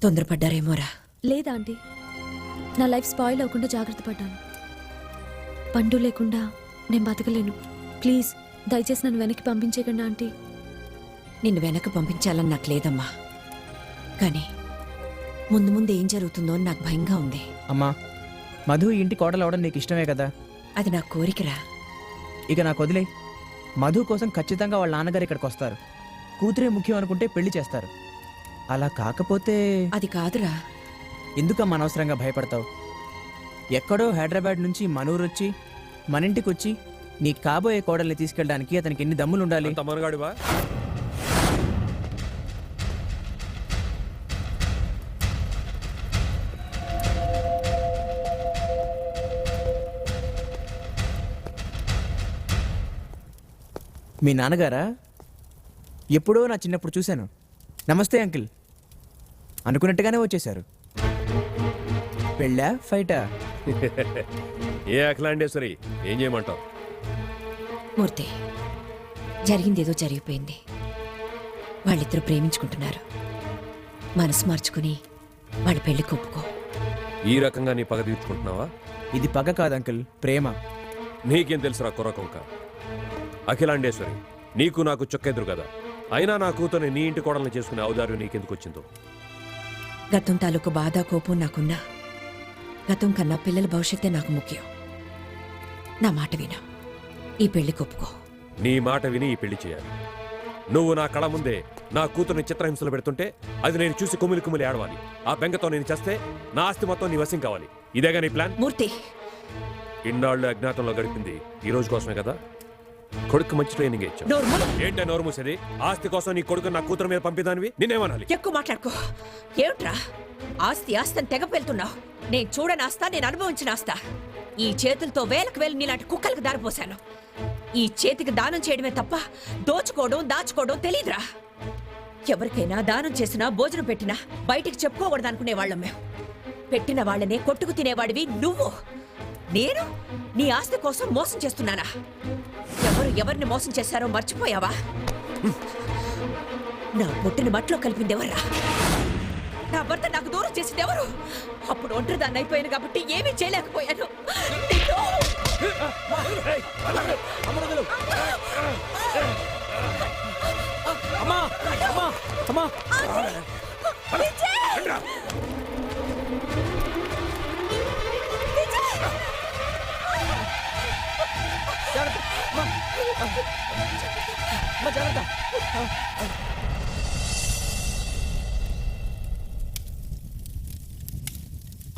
తొందరపడ్డారేమోరా? లేదా ఆంటీ, నా life spoil అవ్వకుండా జాగ్రత్త పడ్డాను. పండు లేకుండా నేను బతకలేను. ప్లీజ్ దయచేసి నన్ను వెనక్కి పంపించేయకండి ఆంటీ. నిన్ను వెనక్కి పంపించాలని నాకు లేదమ్మా, కానీ ముందు ముందు ఏం జరుగుతుందో అని నాకు భయంగా ఉంది. అమ్మా, మధు ఈ ఇంటి కోడలు అవడం నీకు ఇష్టమే కదా? అది నా కోరికరా. ఇక నాకు వదిలే. మధు కోసం ఖచ్చితంగా వాళ్ళ నాన్నగారు ఇక్కడికి వస్తారు. కూతురే ముఖ్యం అనుకుంటే పెళ్లి చేస్తారు. అలా కాకపోతే అది కాదురా. ఎందుకమ్మా అనవసరంగా భయపడతావు? ఎక్కడో హైదరాబాద్ నుంచి మనూరు వచ్చి మన ఇంటికి వచ్చి నీ కాబోయే కోడల్ని తీసుకెళ్ళడానికి అతనికి ఎన్ని దమ్ములుండాలి? తమ్మనగాడివా? మీ నాన్నగారా? ఎప్పుడో నా చిన్నప్పుడు చూశాను. నమస్తే అంకిల్ అనుకున్నట్టుగానే వచ్చేశారు. పెళ్ళా ఫైటా? ఏ అఖిలాండేశ్వరి, ఏం చేయమంటావు? మూర్తి, జరిగిందేదో జరిగిపోయింది. వాళ్ళిద్దరూ ప్రేమించుకుంటున్నారు. మనసు మార్చుకుని వాళ్ళ పెళ్లి ఒప్పుకో. ఈ రకంగా నీ పగ తీర్చుకుంటున్నావా? ఇది పగ కాదు అంకిల్, ప్రేమ. నీకేం తెలుసురా కుర్రకొంక? అఖిలాండేశ్వరి, నీకు నాకు చుక్కెదురు కదా. అయినా నా కూతుర్ని నీ ఇంటి కోడల్ని చేసుకునే ఔదార్యం నీకెందుకు వచ్చిందో? గతం తాలూకు బాధ కోపం నాకున్నా, గతం కన్నా పిల్లల భవిష్యత్తే నాకు ముఖ్యం. నా మాట విను, ఈ పెళ్లి ఒప్పుకో. నీ మాట విని ఈ పెళ్లి చేయాలి. నువ్వు నా కళ ముందే నా కూతుర్ని చిత్రహింసలు పెడుతుంటే అది నేను చూసి కుమిలి కుమిలి ఆడవాలి. ఆ బెంగతో నేను చేస్తే నా ఆస్తి మొత్తం నీ వశం కావాలి. ఇదేగా నీ ప్లాన్? మూర్తి, ఇన్నాళ్ళు అజ్ఞాతంలో గడిపింది ఈ రోజు కోసమే కదా. కొడుకు మంచి ట్రైనింగ్ ఇచ్చావు. ఏంటో నోరు మూసేది? ఆస్తి కోసం నీ కొడుకు నా కూతురు మీద పంపిదానివి, నేనేమనాలి? ఎక్కువ మాట్లాడుకో. ఏమిట్రా ఆస్తి ఆస్తిని తెగ పెళ్తున్నావు? నేను చూడని ఆస్తా, నేను అనుభవించిన ఆస్తా. ఈ చేతులతో వేలకు వేలు నీలాంటి కుక్కలకు దారిపోశాను. ఈ చేతికి దానం చేయడమే తప్ప దోచుకోవడం దాచుకోవడం తెలీదురా. ఎవరికైనా దానం చేసినా భోజనం పెట్టినా బయటికి చెప్పుకోకూడదు అనుకునే వాళ్ళం మేము. పెట్టిన వాళ్ళనే కొట్టుకు తినేవాడివి నువ్వు. నేను నీ ఆస్తి కోసం మోసం చేస్తున్నానా? ఎవరు ఎవరిని మోసం చేశారో మర్చిపోయావా? నా పొట్టిని మట్లో కలిపింది ఎవర్రా? నా భర్త నాకు దూరం చేసింది ఎవరు? అప్పుడు ఒంటరి దాన్ని అయిపోయాను కాబట్టి ఏమీ చేయలేకపోయాను.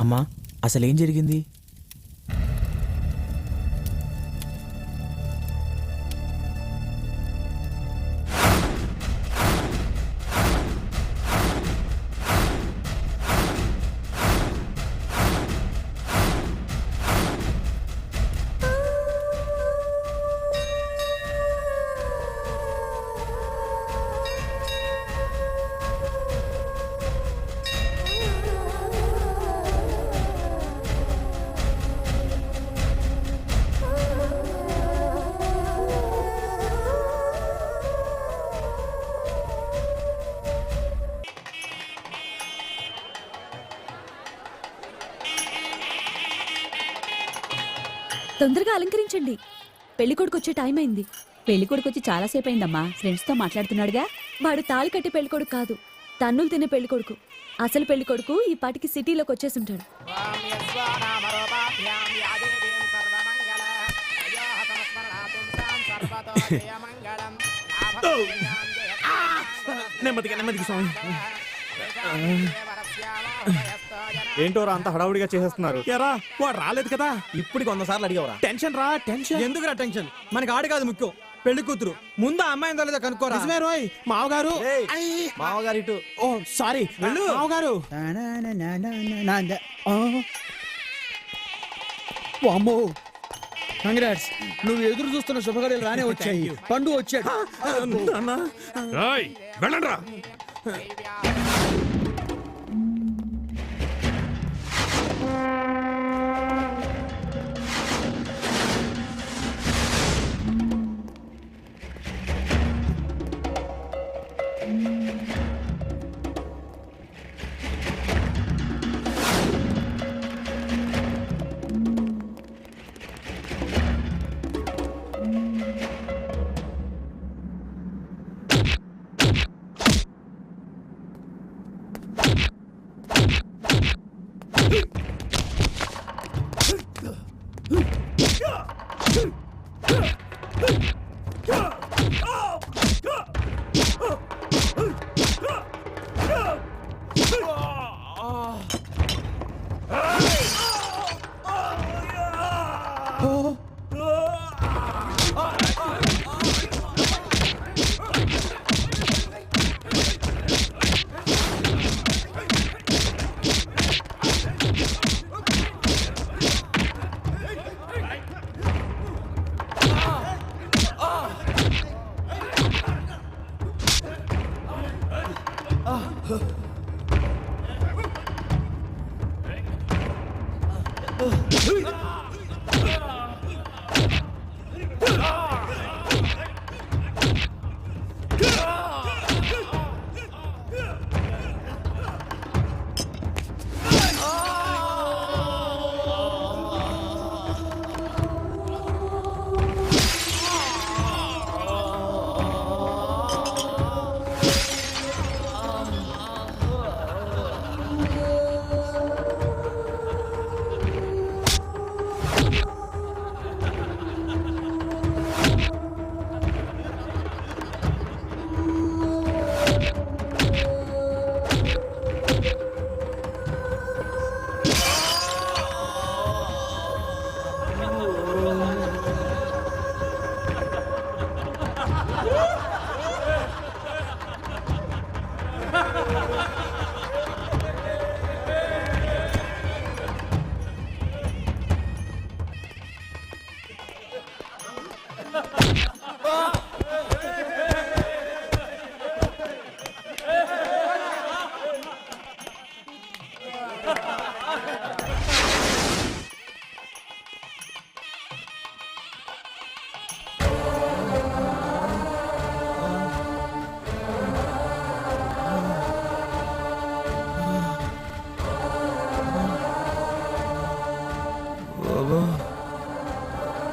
అమ్మా, అసలేం జరిగింది? తొందరగా అలంకరించండి, పెళ్లి కొడుకు వచ్చే టైం అయింది. పెళ్లి కొడుకు వచ్చి చాలాసేపు అయిందమ్మా. ఫ్రెండ్స్ తో మాట్లాడుతున్నాడుగా. వాడు తాళి కట్టే పెళ్లి కొడుకు కాదు, తన్నులు తినే పెళ్లి కొడుకు. అసలు పెళ్లి కొడుకు ఈ పాటికి సిటీలోకి వచ్చేసుంటాడు. ఏంటోరా అంత హడావుడిగా చేసేస్తున్నారు? ఎరా వాడు రాలేదు కదా. ఇప్పటికి 100 సార్లు అడిగావరా? టెన్షన్ రా టెన్షన్. ఎందుకురా టెన్షన్? మనకి ఆడు కాదు ముఖ్యం, పెళ్లి కూతురు. ముందు ఆ అమ్మాయి లేదో కనుక్కోరా. నిజమే రోయ్. మావగారు మామగారు ఇటు. ఓ సారీ వెళ్ళు. మావగారు అమ్మో, కంగ్రాట్స్. నువ్వు ఎదురు చూస్తున్న శుభగడియలు రానే వచ్చాయి. పండు వచ్చాడు. వెళ్ళండ్రా.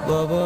బాబా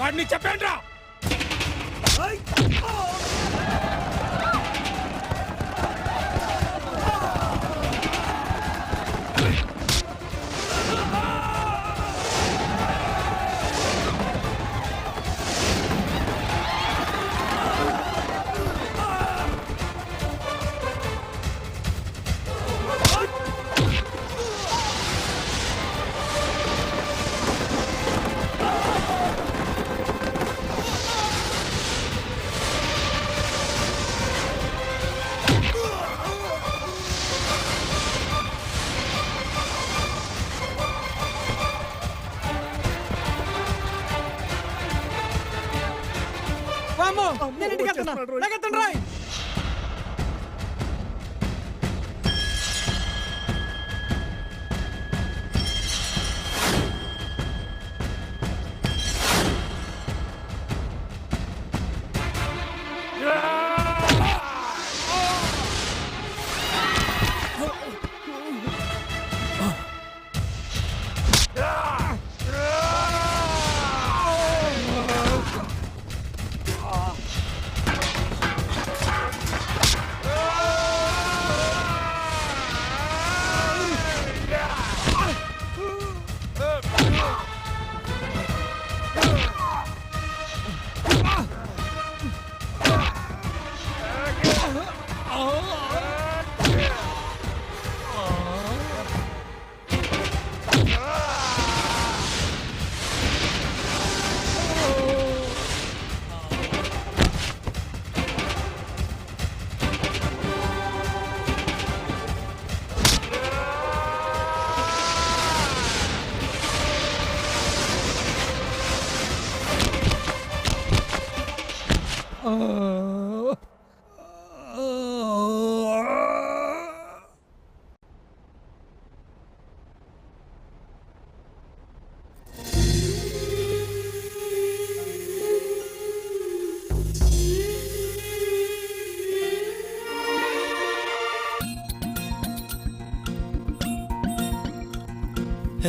వాడిని చెప్పండి రా. అమ్మో నేను ఇంటికి వెళ్తున్నా లగెత్తండి రాయ్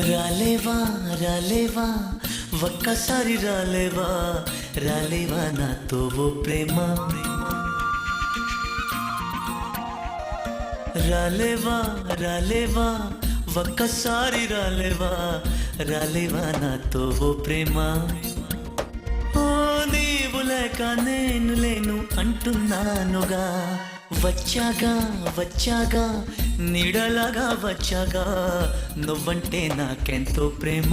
రాలేవా రాలేవా ఒక్కసారి రాలేవా రాలేవా నాతో ఓ ప్రేమ రాలేవా రాలేవా ఒక్కసారి రాలేవా రాలేవా నాతో ఓ ప్రేమ ఓ నీవు లేక నేను లేను అంటున్నానుగా వచ్చాగా వచ్చాగా నీడలాగా వచ్చాగా నువ్వంటే నాకెంతో ప్రేమ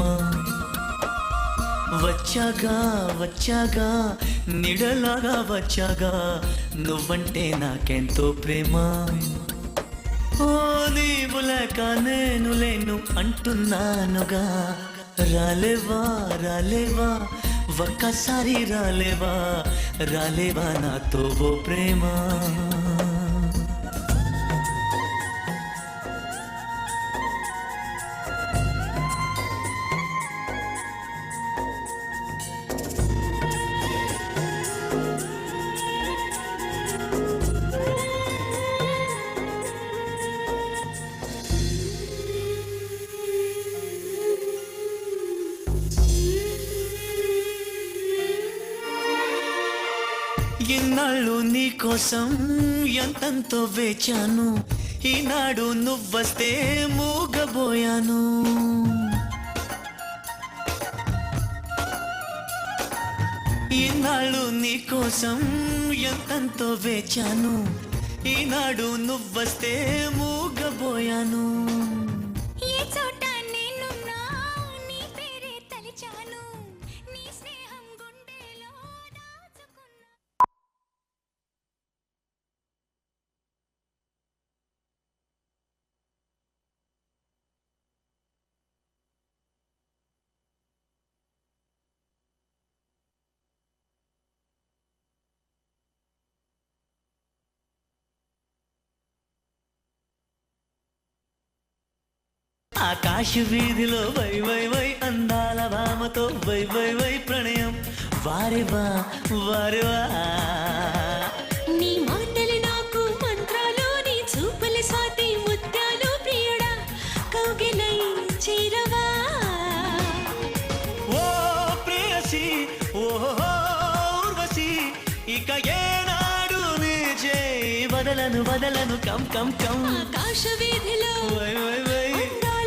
వచ్చాగా వచ్చాగా నీడలాగా వచ్చాగా నువ్వంటే నాకెంతో ప్రేమ ఓ నీవు లేక నేను లేను అంటున్నానుగా రాలేవా రాలేవా ఒక్కసారి రాలేవా రాలేవా నాతో ఓ ప్రేమ ఇన్నాళ్ళు నీ కోసం ఎంతంతో వేచాను ఈనాడు నువ్వస్తే మూగబోయాను ఈనాళ్ళు నీ కోసం ఎంతంతో వేచాను ఈనాడు నువ్వస్తే మూగబోయాను ఆకాశ వీధిలో వై వై వై అందాల భామతో వై వై వై ప్రణయం వారేవా వారేవా నీ మాటలు నాకు మంత్రాలు నీ చూపుల స్వాతి ముత్యాలు ప్రియుడా కౌగిలై చేరవా ఓ ప్రేయసి ఓ ఊర్వశి ఇక ఏనాడు నీ చేయి వదలను వదలను కం కం కం ఆకాశ వీధిలో వై వై వై